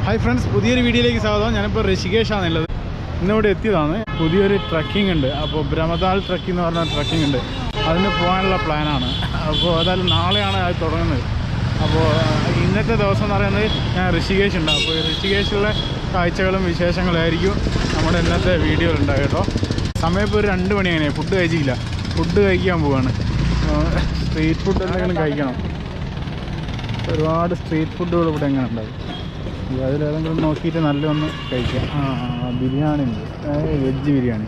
Hi friends, പുതിയൊരു വീഡിയോയിലേക്ക് സ്വാഗതം. ഞാനിപ്പോൾ ഋഷികേശാണുള്ളത്. ഇന്നിവിടെ എത്തിയതാണ്. പുതിയൊരു ട്രക്കിംഗ് ഉണ്ട്. അപ്പോൾ ബ്രഹ്മതാൾ ട്രക്കിംഗ് എന്ന് പറഞ്ഞ ട്രക്കിംഗ് ഉണ്ട്. അതിന് പോകാനുള്ള പ്ലാനാണ്. അപ്പോൾ ഏതായാലും നാളെയാണ് അത് തുടങ്ങുന്നത്. അപ്പോൾ ഇന്നത്തെ ദിവസം എന്ന് പറയുന്നത് ഞാൻ ഋഷികേശ് ഉണ്ട്. അപ്പോൾ ഋഷികേശിലുള്ള കാഴ്ചകളും വിശേഷങ്ങളായിരിക്കും നമ്മുടെ ഇന്നത്തെ വീഡിയോയിലുണ്ടാകും കേട്ടോ. സമയം ഇപ്പോൾ ഒരു 2 മണി അങ്ങനെ. ഫുഡ് കഴിച്ചില്ല. ഫുഡ് കഴിക്കാൻ പോവാണ്. സ്ട്രീറ്റ് ഫുഡ് എന്തെങ്കിലും കഴിക്കണം. ഒരുപാട് സ്ട്രീറ്റ് ഫുഡുകൾ ഇവിടെ എങ്ങനെ ഉണ്ടാവും. അതിലേതെങ്കിലും നോക്കിയിട്ട് നല്ലൊന്ന് കഴിക്കാം. ബിരിയാണി ഉണ്ട്, വെജ് ബിരിയാണി.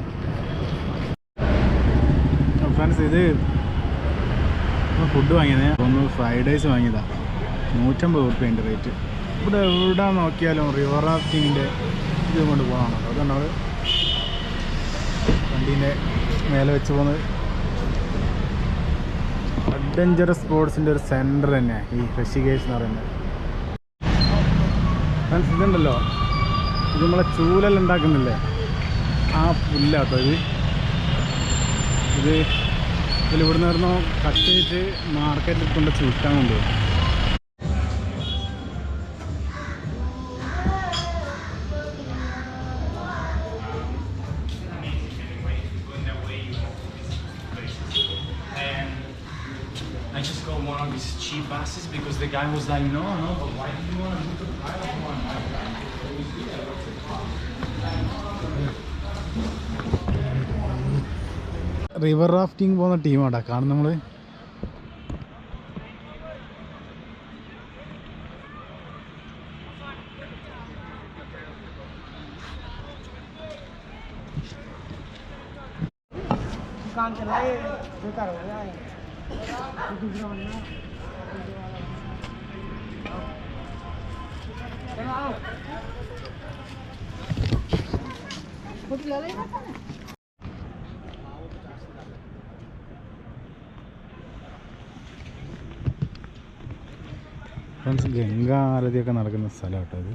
ഫ്രണ്ട്സ്, ഇത് ഫുഡ് വാങ്ങിയത് ഒന്ന് ഫ്രൈഡ് റൈസ് വാങ്ങിയതാണ്. 150 റുപ്യൻ്റെ റേറ്റ്. ഇവിടെ എവിടെ നോക്കിയാലും റിവർ റാഫ്റ്റിങ്ങിൻ്റെ ഇത് കൊണ്ട് പോകണം. അതുകൊണ്ടാണ് വണ്ടീൻ്റെ മേലെ വെച്ച് പോകുന്നത്. അഡ്വഞ്ചറസ് സ്പോർട്സിൻ്റെ ഒരു സെൻറ്റർ തന്നെയാണ് ഈ ഋഷികേശ് എന്ന് പറയുന്നത്. ഫ്രണ്ട്സ്, ഇതുണ്ടല്ലോ, ഇത് നമ്മളെ ചൂലെല്ലാം ഉണ്ടാക്കുന്നില്ലേ, ആ പുല്ലാട്ടോ ഇത് ഇതിലിവിടുന്ന് വരുന്ന കട്ട് ചെയ്തിട്ട് മാർക്കറ്റിൽ കൊണ്ട് ചുറ്റാൻ കൊണ്ടുപോകും. I just got one of these cheap buses because the guy was like, no, but why do you want to move to the private one? River rafting പോകുന്ന ടീമാടാ കാണും നമ്മൾ. ഫ്രണ്ട്സ്, ഗംഗാ ആരതിയൊക്കെ നടക്കുന്ന സ്ഥലം കേട്ടോ ഇത്.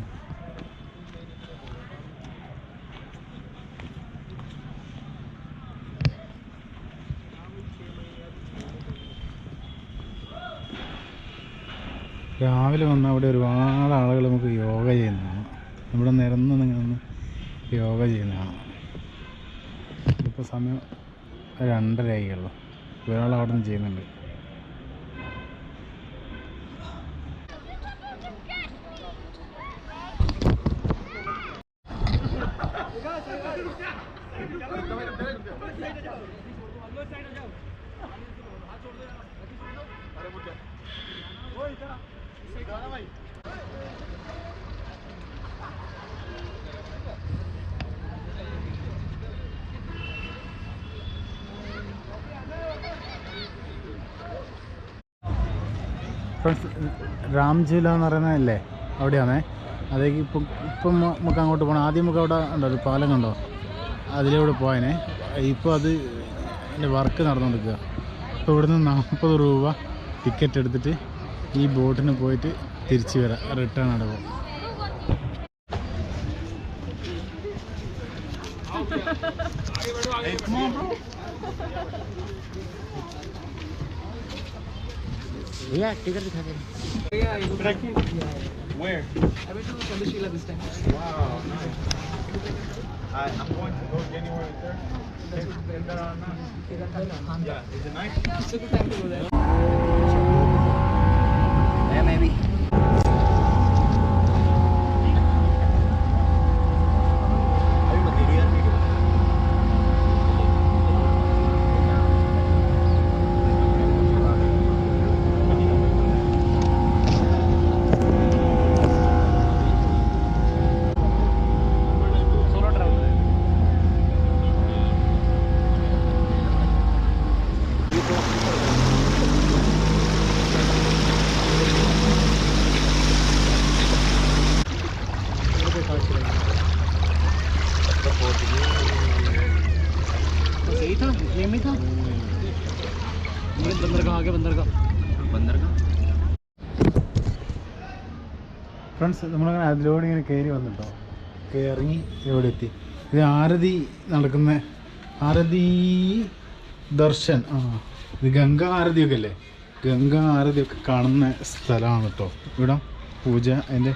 രാവിലെ വന്നാൽ അവിടെ ഒരുപാട് ആളുകൾ നമുക്ക് യോഗ ചെയ്യുന്നതാണ്. ഇവിടെ നിരന്ന് നിന്ന് യോഗ ചെയ്യുന്നതാണ്. ഇപ്പോൾ സമയം 2:30 ആയിയുള്ളൂ. ഒരാൾ അവിടെ നിന്ന് ചെയ്യുന്നുണ്ട്. ഫ്രണ്ട്സ്, രാംജീല എന്ന് പറയുന്നതല്ലേ, അവിടെയാണേ. അതേക്ക് ഇപ്പം നമുക്ക് അങ്ങോട്ട് പോകണം. ആദ്യം നമുക്ക് അവിടെ ഉണ്ടോ ഒരു പാലം കണ്ടോ, അതിലൂടെ പോയനെ. ഇപ്പോൾ അതിൻ്റെ വർക്ക് നടന്നുകൊണ്ടിരിക്കുക. ഇപ്പോൾ ഇവിടുന്ന് 40 രൂപ ടിക്കറ്റ് എടുത്തിട്ട് ഈ ബോട്ടിന് പോയിട്ട് തിരിച്ച് വരാം. റിട്ടേൺ അടവും. Yeah, ticket दिखा दे. Yeah, trekking. Where? I went to Chandrashila this time. Wow, nice. I'm going to go anywhere there. Yeah, is it nice? It's a good time to go there. Yeah, maybe. सही था, ये में था। बंदरगाह आगे, बंदरगाह. Friends, നമ്മളങ്ങനെ അതിലൂടെ ഇങ്ങനെ കയറി വന്നിട്ടോ. ഇറങ്ങി ഇവിടെ എത്തി. ഇത് ആരതി നടക്കുന്ന ആരതി ദർശൻ. ഇത് ഗംഗാ ആരതിയൊക്കെ അല്ലേ. ഗംഗാ ആരതിയൊക്കെ കാണുന്ന സ്ഥലമാണ് കേട്ടോ. ഇവിടെ പൂജ, അതിൻ്റെ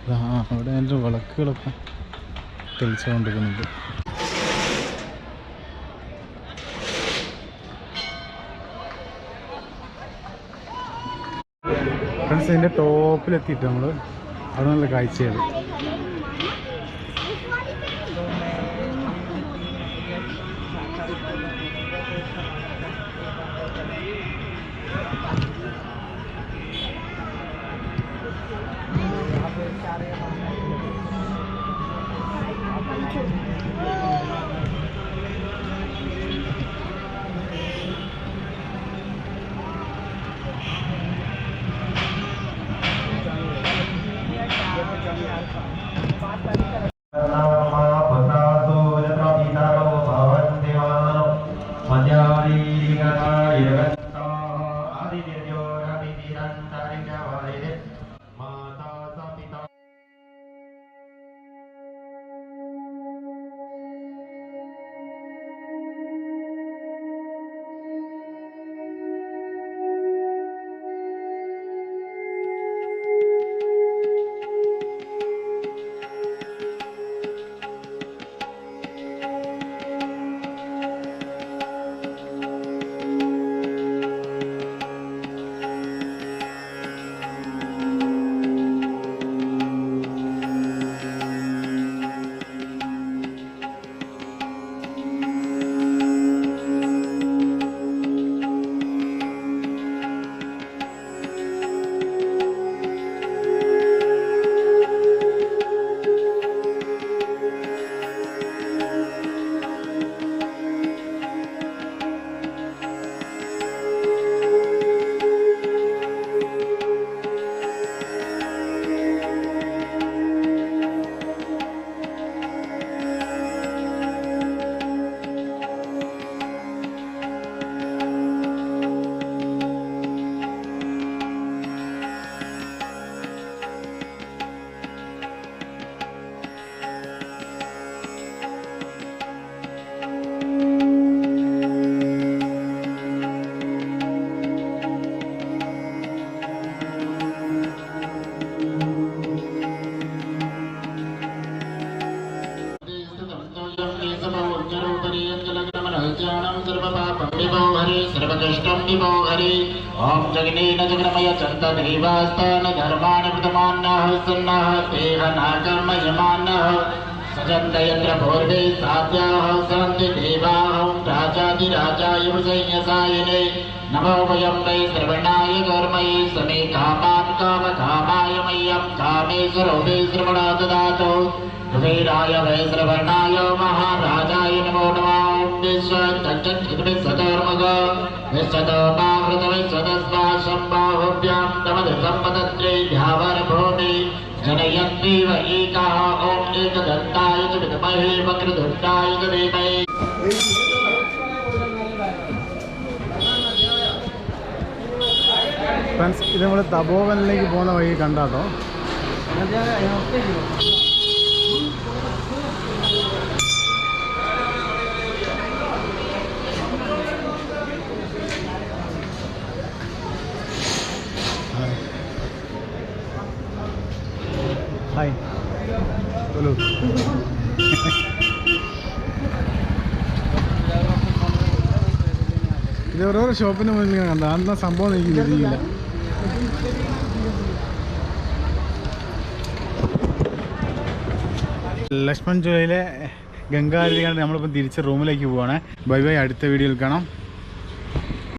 അവിടെ അതിൻ്റെ വിളക്കുകളൊക്കെ തെളിച്ചുകൊണ്ടിരിക്കുന്നുണ്ട്. ഫ്രണ്ട്സ്, ഇതിൻ്റെ ടോപ്പിലെത്തിയിട്ട് നമ്മൾ അവിടെ നല്ല കാഴ്ചയാണ്. ओम जगनेन जगन्मय चंद देवास्तान धर्मान प्रथमान्नः सन्नः तेह नाकर्म यमानः सजन्त यत्र पूर्वे साध्याः सन्ति देवाः राजाधिराजाय संयसायने नमो वयं वै श्रवणाय कर्मये समे कामान् कामकामाय मह्यं कामेश्वरो वै श्रवणा ददातु कुबेराय वै श्रवणाय महाराजाय नमो नमः विश्वतर्मग विश्वतोपाहृत विश्वतस्मा शम्बाहुभ्यां तमदसम्पदत्रे ध्यावरभूमि जनयन्तीव एकः ॐ एकदन्ताय च विद्महे वक्रतुण्डाय च धीमहि ഫ്രണ്ട്സ്, ഇത് നമ്മൾ തപോവനിലേക്ക് പോകുന്ന വഴി കണ്ടാട്ടോ. Hi, hello. ഇത് ഓരോരോ ഷോപ്പിന് മുന്നിൽ കണ്ട അന്ന സംഭവം എനിക്ക് ലഭിക്കില്ല. ലക്ഷ്മൺ ജോയിലെ ഗംഗാരതി കണ്ട് നമ്മളിപ്പം തിരിച്ച് റൂമിലേക്ക് പോവാണ്. ബൈ ബൈ, അടുത്ത വീഡിയോയിൽ കാണാം.